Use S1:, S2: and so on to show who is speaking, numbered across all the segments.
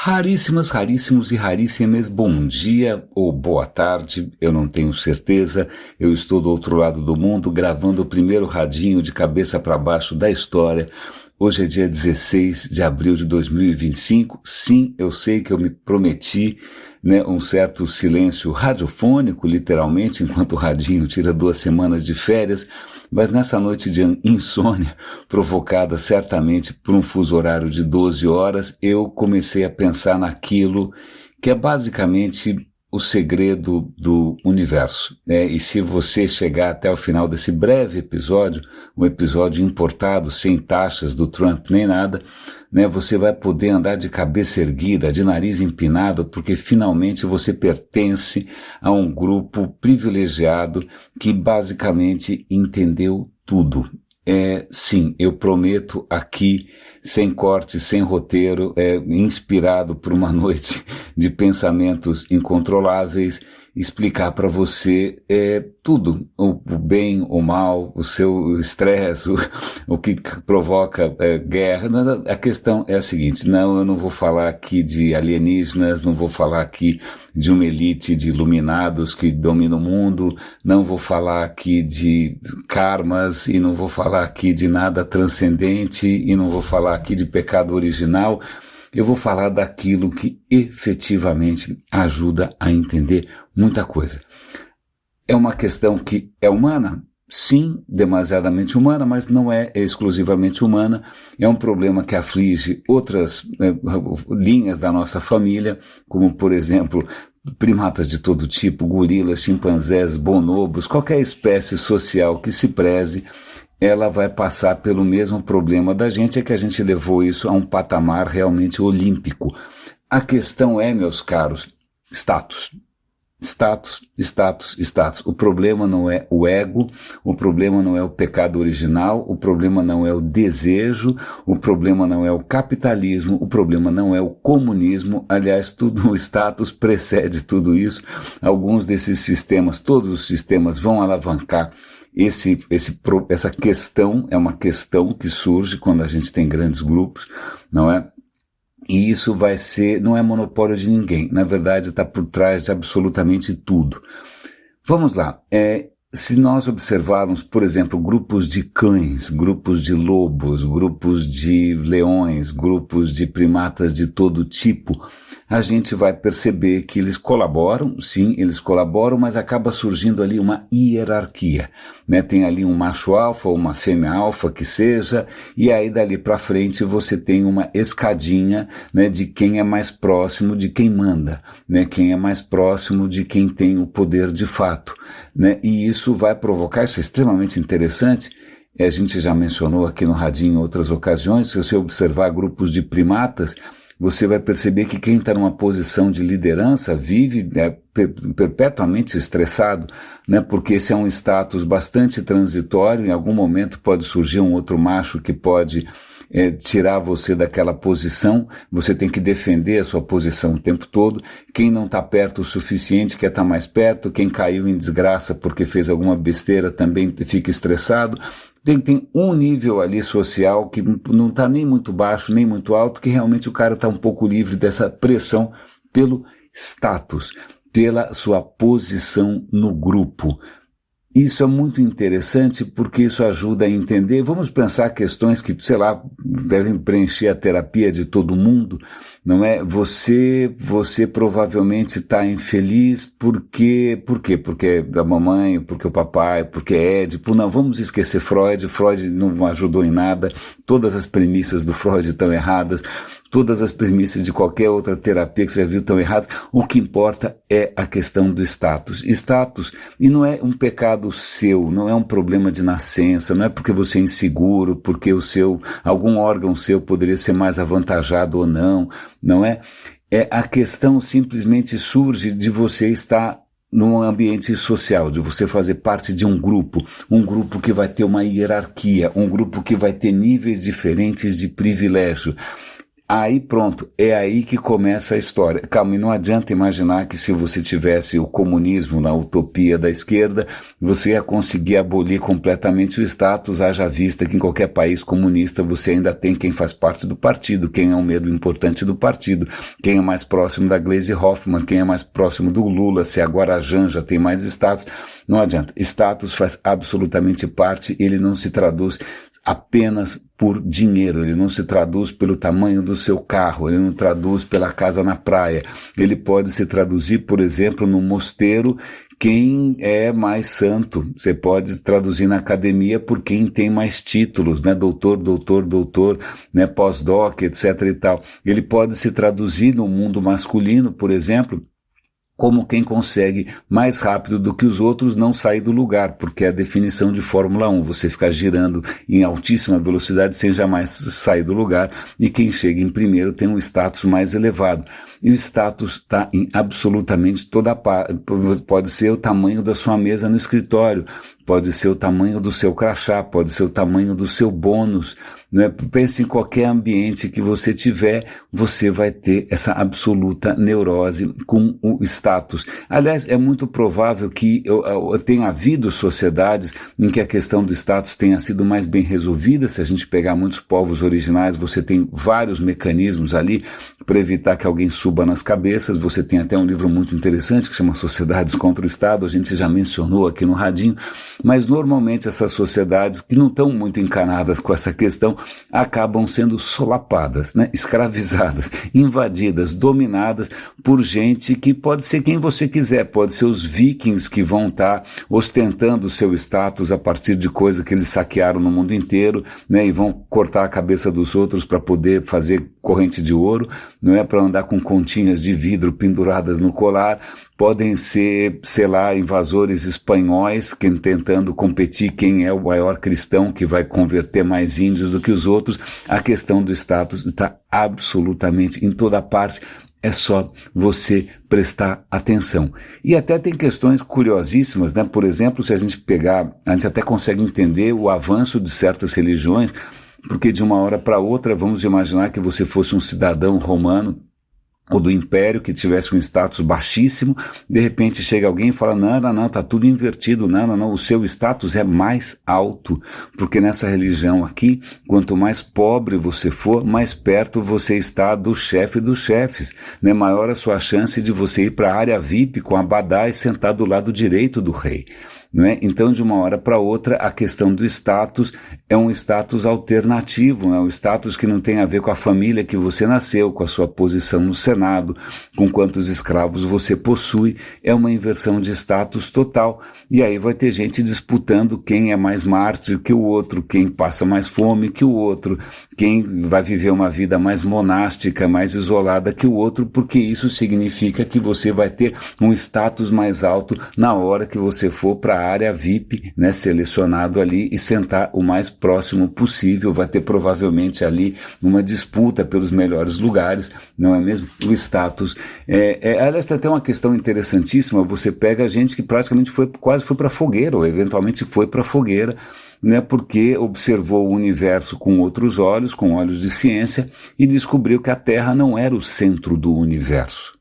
S1: Raríssimas, raríssimos e raríssimas, bom dia ou boa tarde, eu não tenho certeza, eu estou do outro lado do mundo gravando o primeiro radinho de cabeça para baixo da história. Hoje é dia 16 de abril de 2025, sim, eu sei que eu me prometi, um certo silêncio radiofônico, literalmente, enquanto o radinho tira 2 semanas de férias, mas nessa noite de insônia, provocada certamente por um fuso horário de 12 horas, eu comecei a pensar naquilo que é basicamente o segredo do universo. E se você chegar até o final desse breve episódio, um episódio importado, sem taxas do Trump nem nada, você vai poder andar de cabeça erguida, de nariz empinado, porque finalmente você pertence a um grupo privilegiado que basicamente entendeu tudo. Sim, eu prometo aqui, sem corte, sem roteiro, inspirado por uma noite de pensamentos incontroláveis, explicar para você tudo, o bem, o mal, o seu estresse, o que provoca guerra. A questão é a seguinte, eu não vou falar aqui de alienígenas, não vou falar aqui de uma elite de iluminados que domina o mundo, não vou falar aqui de karmas e não vou falar aqui de nada transcendente e não vou falar aqui de pecado original. Eu vou falar daquilo que efetivamente ajuda a entender muita coisa. É uma questão que é humana? Sim, demasiadamente humana, mas não é exclusivamente humana. É um problema que aflige outras linhas da nossa família, como, por exemplo, primatas de todo tipo, gorilas, chimpanzés, bonobos, qualquer espécie social que se preze, ela vai passar pelo mesmo problema da gente, é que a gente levou isso a um patamar realmente olímpico. A questão é, meus caros, status. Status, status, status. O problema não é o ego, o problema não é o pecado original, o problema não é o desejo, o problema não é o capitalismo, o problema não é o comunismo. Aliás, o status precede tudo isso. Alguns desses sistemas, todos os sistemas vão alavancar essa questão. É uma questão que surge quando a gente tem grandes grupos, não é? E isso não é monopólio de ninguém, na verdade está por trás de absolutamente tudo. Vamos lá, se nós observarmos, por exemplo, grupos de cães, grupos de lobos, grupos de leões, grupos de primatas de todo tipo, a gente vai perceber que eles colaboram, sim, eles colaboram, mas acaba surgindo ali uma hierarquia, Tem ali um macho alfa ou uma fêmea alfa que seja, e aí dali para frente você tem uma escadinha, de quem é mais próximo de quem manda, quem é mais próximo de quem tem o poder de fato, e isso vai provocar, isso é extremamente interessante. A gente já mencionou aqui no Radinho em outras ocasiões, se você observar grupos de primatas, você vai perceber que quem está numa posição de liderança vive perpetuamente estressado, porque esse é um status bastante transitório, em algum momento pode surgir um outro macho que pode tirar você daquela posição, você tem que defender a sua posição o tempo todo. Quem não está perto o suficiente quer estar mais perto, quem caiu em desgraça porque fez alguma besteira também fica estressado. Tem um nível ali social que não está nem muito baixo, nem muito alto, que realmente o cara está um pouco livre dessa pressão pelo status, pela sua posição no grupo. Isso é muito interessante porque isso ajuda a entender. Vamos pensar questões que, devem preencher a terapia de todo mundo, não é? Você provavelmente está infeliz por quê? Porque é da mamãe, porque o papai, porque é Édipo. Não, vamos esquecer Freud. Freud não ajudou em nada. Todas as premissas do Freud estão erradas. Todas as premissas de qualquer outra terapia que você já viu estão erradas. O que importa é a questão do status. Status, e não é um pecado seu, não é um problema de nascença, não é porque você é inseguro, porque algum órgão seu poderia ser mais avantajado ou não, não é? A questão simplesmente surge de você estar num ambiente social, de você fazer parte de um grupo que vai ter uma hierarquia, um grupo que vai ter níveis diferentes de privilégio. Aí pronto, é aí que começa a história. Calma, e não adianta imaginar que se você tivesse o comunismo na utopia da esquerda, você ia conseguir abolir completamente o status, haja vista que em qualquer país comunista você ainda tem quem faz parte do partido, quem é um membro importante do partido, quem é mais próximo da Gleisi Hoffmann, quem é mais próximo do Lula, se agora a Janja tem mais status. Não adianta, status faz absolutamente parte, ele não se traduz apenas por dinheiro, ele não se traduz pelo tamanho do seu carro, ele não traduz pela casa na praia, ele pode se traduzir, por exemplo, no mosteiro, quem é mais santo, você pode traduzir na academia por quem tem mais títulos, né, doutor, né, pós-doc, etc e tal. Ele pode se traduzir no mundo masculino, por exemplo, como quem consegue mais rápido do que os outros não sair do lugar, porque é a definição de Fórmula 1, você ficar girando em altíssima velocidade sem jamais sair do lugar, e quem chega em primeiro tem um status mais elevado. E o status está em absolutamente toda parte, pode ser o tamanho da sua mesa no escritório, pode ser o tamanho do seu crachá, pode ser o tamanho do seu bônus, né? Pense em qualquer ambiente que você tiver, você vai ter essa absoluta neurose com o status. Aliás, é muito provável que tenha havido sociedades em que a questão do status tenha sido mais bem resolvida. Se a gente pegar muitos povos originais, você tem vários mecanismos ali para evitar que alguém suba nas cabeças. Você tem até um livro muito interessante que chama Sociedades contra o Estado, a gente já mencionou aqui no Radinho, mas normalmente essas sociedades que não estão muito encanadas com essa questão acabam sendo solapadas, né? Escravizadas, invadidas, dominadas por gente que pode ser quem você quiser, pode ser os vikings que vão estar ostentando o seu status a partir de coisas que eles saquearam no mundo inteiro, né? E vão cortar a cabeça dos outros para poder fazer corrente de ouro, não é, para andar com continhas de vidro penduradas no colar. Podem ser, sei lá, invasores espanhóis tentando competir quem é o maior cristão que vai converter mais índios do que os outros. A questão do status está absolutamente em toda parte. É só você prestar atenção. E até tem questões curiosíssimas, né? Por exemplo, se a gente pegar, a gente até consegue entender o avanço de certas religiões, porque de uma hora para outra, vamos imaginar que você fosse um cidadão romano ou do Império, que tivesse um status baixíssimo, de repente chega alguém e fala, não, tá tudo invertido, não, o seu status é mais alto, porque nessa religião aqui, quanto mais pobre você for, mais perto você está do chefe dos chefes, né? Maior a sua chance de você ir para a área VIP com abadá e sentar do lado direito do rei. Não é? Então, de uma hora para outra, a questão do status é um status alternativo, é um status que não tem a ver com a família que você nasceu, com a sua posição no Senado, com quantos escravos você possui, é uma inversão de status total. E aí vai ter gente disputando quem é mais mártir que o outro, quem passa mais fome que o outro, quem vai viver uma vida mais monástica, mais isolada que o outro, porque isso significa que você vai ter um status mais alto na hora que você for para a área VIP, né, selecionado ali e sentar o mais próximo possível. Vai ter provavelmente ali uma disputa pelos melhores lugares, não é mesmo? O status. Aliás, tem até uma questão interessantíssima, você pega gente que praticamente quase foi para a fogueira, ou eventualmente foi para a fogueira, né, porque observou o universo com outros olhos, com olhos de ciência, e descobriu que a Terra não era o centro do universo.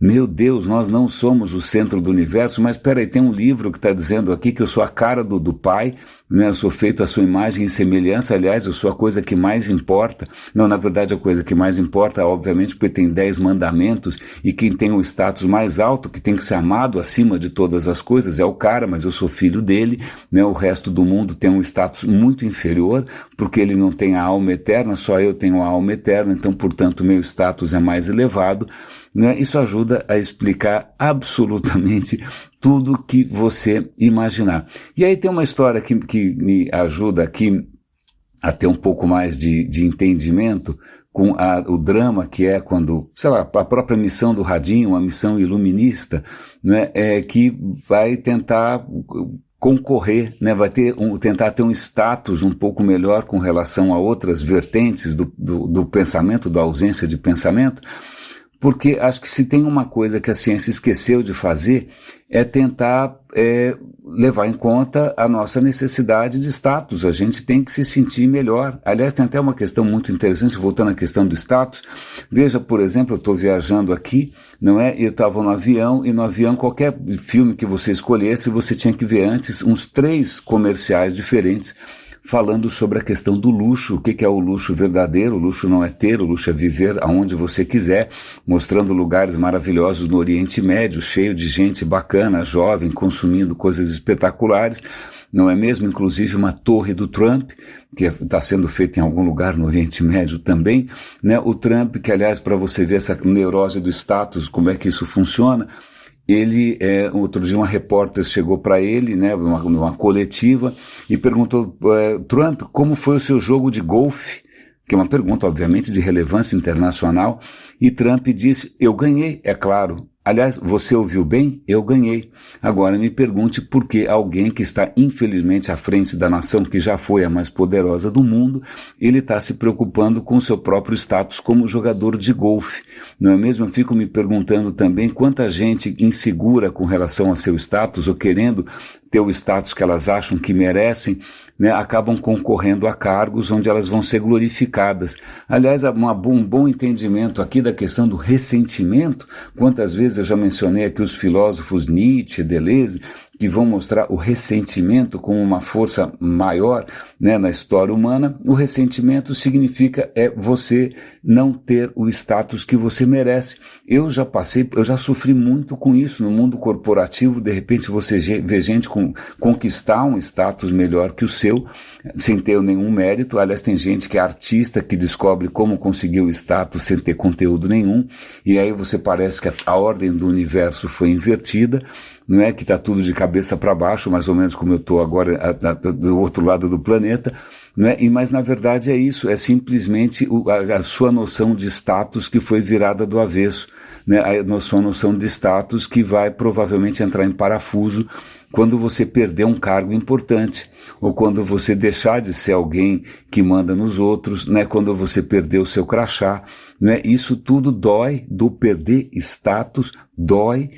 S1: Meu Deus, nós não somos o centro do universo, mas peraí, tem um livro que está dizendo aqui que eu sou a cara do Pai, né? Eu sou feito à sua imagem e semelhança, aliás, eu sou a coisa que mais importa. Não, na verdade a coisa que mais importa, obviamente, porque tem 10 mandamentos, e quem tem o status mais alto, que tem que ser amado acima de todas as coisas, é o cara, mas eu sou filho dele, né? O resto do mundo tem um status muito inferior, porque ele não tem a alma eterna, só eu tenho a alma eterna, então, portanto, meu status é mais elevado. Né? Isso ajuda a explicar absolutamente tudo que você imaginar. E aí tem uma história que me ajuda aqui a ter um pouco mais de entendimento com o drama que é quando, sei lá, a própria missão do Radinho, uma missão iluminista, né, que vai tentar concorrer, né, vai tentar ter um status um pouco melhor com relação a outras vertentes do pensamento, da ausência de pensamento, porque acho que se tem uma coisa que a ciência esqueceu de fazer é tentar levar em conta a nossa necessidade de status. A gente tem que se sentir melhor. Aliás, tem até uma questão muito interessante, voltando à questão do status. Veja, por exemplo, eu estou viajando aqui, não é? Eu estava no avião, e no avião qualquer filme que você escolhesse, você tinha que ver antes uns 3 comerciais diferentes falando sobre a questão do luxo, o que é o luxo verdadeiro. O luxo não é ter, o luxo é viver aonde você quiser, mostrando lugares maravilhosos no Oriente Médio, cheio de gente bacana, jovem, consumindo coisas espetaculares, não é mesmo? Inclusive uma torre do Trump, que está sendo feita em algum lugar no Oriente Médio também, né? O Trump, que aliás, para você ver essa neurose do status, como é que isso funciona, ele, outro dia uma repórter chegou para ele, né, numa coletiva, e perguntou, Trump, como foi o seu jogo de golfe? Que é uma pergunta, obviamente, de relevância internacional, e Trump disse, eu ganhei, é claro. Aliás, você ouviu bem? Eu ganhei. Agora me pergunte por que alguém que está infelizmente à frente da nação que já foi a mais poderosa do mundo, ele está se preocupando com o seu próprio status como jogador de golfe. Não é mesmo? Eu fico me perguntando também quanta gente insegura com relação a seu status ou querendo ter o status que elas acham que merecem, né, acabam concorrendo a cargos onde elas vão ser glorificadas. Aliás, um bom entendimento aqui da questão do ressentimento. Quantas vezes eu já mencionei aqui os filósofos Nietzsche, Deleuze, que vão mostrar o ressentimento como uma força maior, né, na história humana. O ressentimento significa você não ter o status que você merece. Eu já sofri muito com isso no mundo corporativo. De repente você vê gente conquistar um status melhor que o seu, sem ter nenhum mérito. Aliás, tem gente que é artista, que descobre como conseguir o status sem ter conteúdo nenhum, e aí você parece que a ordem do universo foi invertida, não é? Que está tudo de cabeça para baixo, mais ou menos como eu estou agora do outro lado do planeta, não é? Mas na verdade é isso, é simplesmente a sua noção de status que foi virada do avesso, né? A sua noção de status que vai provavelmente entrar em parafuso quando você perder um cargo importante, ou quando você deixar de ser alguém que manda nos outros, né? Quando você perder o seu crachá, né? Isso tudo dói, do perder status dói,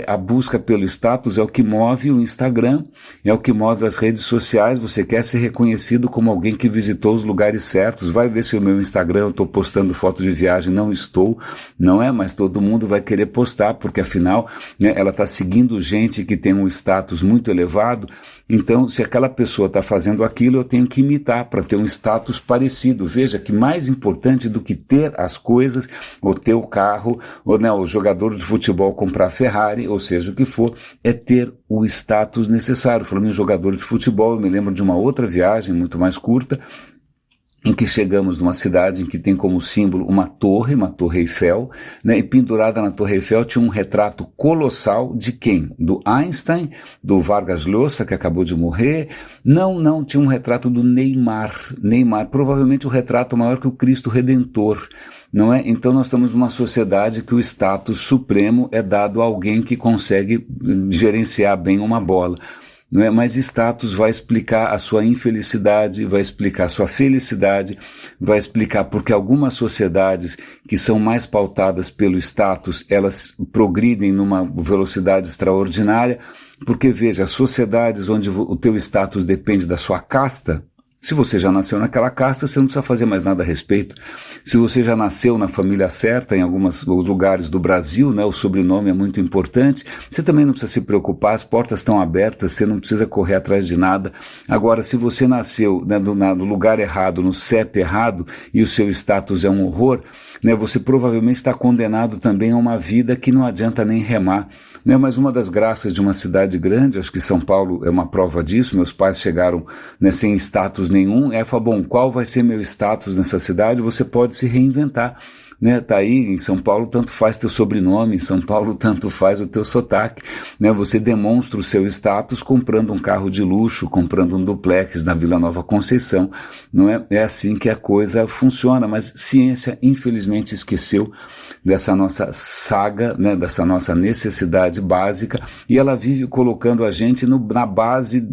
S1: a busca pelo status é o que move o Instagram, é o que move as redes sociais. Você quer ser reconhecido como alguém que visitou os lugares certos. Vai ver se o meu Instagram eu estou postando foto de viagem, não estou, não é? Mas todo mundo vai querer postar, porque afinal, né, ela está seguindo gente que tem um status muito elevado. Então, se aquela pessoa está fazendo aquilo, eu tenho que imitar para ter um status parecido. Veja que mais importante do que ter as coisas, ou ter o carro, ou, né, o jogador de futebol comprar Ferrari, ou seja o que for, é ter o status necessário. Falando em jogador de futebol, eu me lembro de uma outra viagem muito mais curta, em que chegamos numa cidade em que tem como símbolo uma torre Eiffel, né, e pendurada na Torre Eiffel tinha um retrato colossal de quem? Do Einstein, do Vargas Llosa, que acabou de morrer. Não, tinha um retrato do Neymar, provavelmente o retrato maior que o Cristo Redentor, não é? Então nós estamos numa sociedade que o status supremo é dado a alguém que consegue gerenciar bem uma bola. Não é? Mas status vai explicar a sua infelicidade, vai explicar a sua felicidade, vai explicar porque algumas sociedades que são mais pautadas pelo status, elas progridem numa velocidade extraordinária, porque veja, sociedades onde o teu status depende da sua casta, se você já nasceu naquela casta, você não precisa fazer mais nada a respeito. Se você já nasceu na família certa, em alguns lugares do Brasil, né, o sobrenome é muito importante, você também não precisa se preocupar, as portas estão abertas, você não precisa correr atrás de nada. Agora, se você nasceu, né, no lugar errado, no CEP errado, e o seu status é um horror, né, você provavelmente está condenado também a uma vida que não adianta nem remar. Né, mas uma das graças de uma cidade grande, acho que São Paulo é uma prova disso, meus pais chegaram, né, sem status nenhum, falar, bom, qual vai ser meu status nessa cidade? Você pode se reinventar. Né, tá aí em São Paulo, tanto faz teu sobrenome, em São Paulo tanto faz o teu sotaque, né, você demonstra o seu status comprando um carro de luxo, comprando um duplex na Vila Nova Conceição, não é? É assim que a coisa funciona, mas ciência infelizmente esqueceu dessa nossa saga, né, dessa nossa necessidade básica, e ela vive colocando a gente na base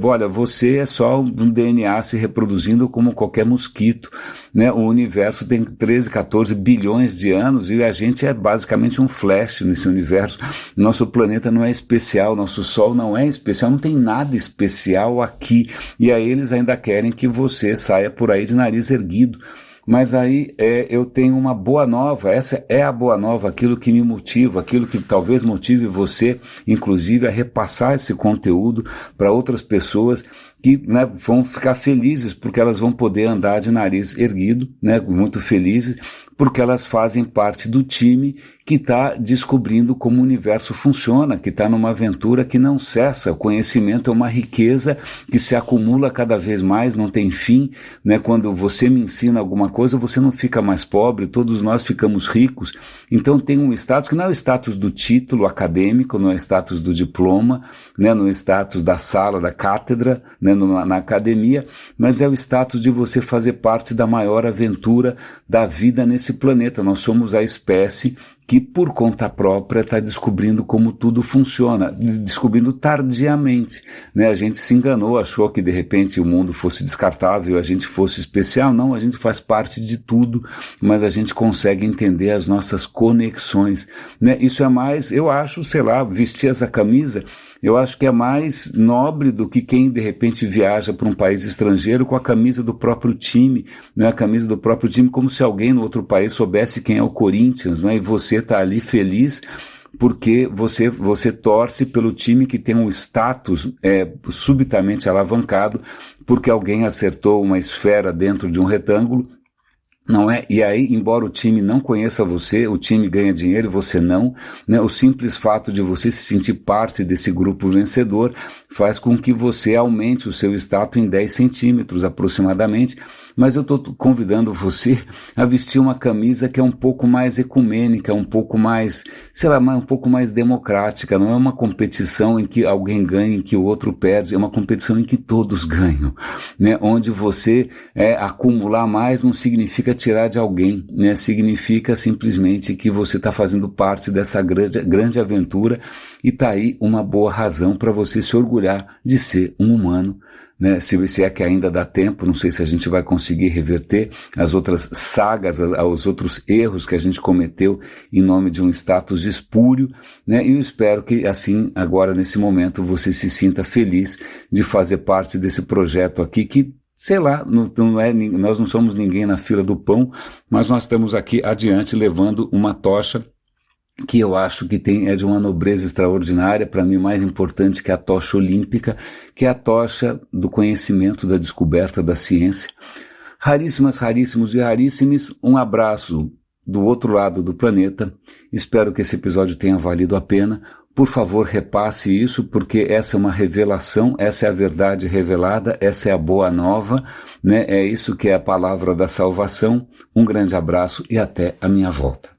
S1: olha, você é só um DNA se reproduzindo como qualquer mosquito, né, o universo tem 13, 14 bilhões de anos e a gente é basicamente um flash nesse universo. Nosso planeta não é especial, nosso Sol não é especial, não tem nada especial aqui. E aí eles ainda querem que você saia por aí de nariz erguido. Mas aí eu tenho uma boa nova, essa é a boa nova, aquilo que me motiva, aquilo que talvez motive você, inclusive, a repassar esse conteúdo para outras pessoas que, né, vão ficar felizes porque elas vão poder andar de nariz erguido, né, muito felizes, porque elas fazem parte do time que está descobrindo como o universo funciona, que está numa aventura que não cessa. O conhecimento é uma riqueza que se acumula cada vez mais, não tem fim, né? Quando você me ensina alguma coisa, você não fica mais pobre, todos nós ficamos ricos. Então tem um status que não é o status do título acadêmico, não é o status do diploma, né? Não é o status da sala, da cátedra, né? Na academia, mas é o status de você fazer parte da maior aventura da vida nesse planeta. Nós somos a espécie que por conta própria está descobrindo como tudo funciona, descobrindo tardiamente, né? A gente se enganou, achou que de repente o mundo fosse descartável, a gente fosse especial. Não, a gente faz parte de tudo, mas a gente consegue entender as nossas conexões, né? Isso é mais, eu acho, sei lá, vestir essa camisa, eu acho que é mais nobre do que quem de repente viaja para um país estrangeiro com a camisa do próprio time, né? A camisa do próprio time, como se alguém no outro país soubesse quem é o Corinthians, né? E você está ali feliz porque você torce pelo time que tem um status subitamente alavancado, porque alguém acertou uma esfera dentro de um retângulo. Não é? E aí, embora o time não conheça você, o time ganha dinheiro e você não, né? O simples fato de você se sentir parte desse grupo vencedor faz com que você aumente o seu status em 10 centímetros aproximadamente. Mas eu estou convidando você a vestir uma camisa que é um pouco mais ecumênica, um pouco mais, sei lá, um pouco mais democrática. Não é uma competição em que alguém ganha, em que o outro perde, é uma competição em que todos ganham, né? Onde você acumular mais não significa tirar de alguém, né? Significa simplesmente que você está fazendo parte dessa grande aventura e está aí uma boa razão para você se orgulhar de ser um humano, né? Se é que ainda dá tempo, não sei se a gente vai conseguir reverter as outras sagas, os outros erros que a gente cometeu em nome de um status espúrio, né? E eu espero que assim, agora nesse momento, você se sinta feliz de fazer parte desse projeto aqui que, sei lá, nós não somos ninguém na fila do pão, mas nós estamos aqui adiante levando uma tocha que eu acho que é de uma nobreza extraordinária, para mim mais importante que a tocha olímpica, que é a tocha do conhecimento, da descoberta da ciência. Raríssimas, raríssimos e raríssimos, um abraço do outro lado do planeta. Espero que esse episódio tenha valido a pena. Por favor, repasse isso, porque essa é uma revelação, essa é a verdade revelada, essa é a boa nova, né? É isso que é a palavra da salvação. Um grande abraço e até a minha volta.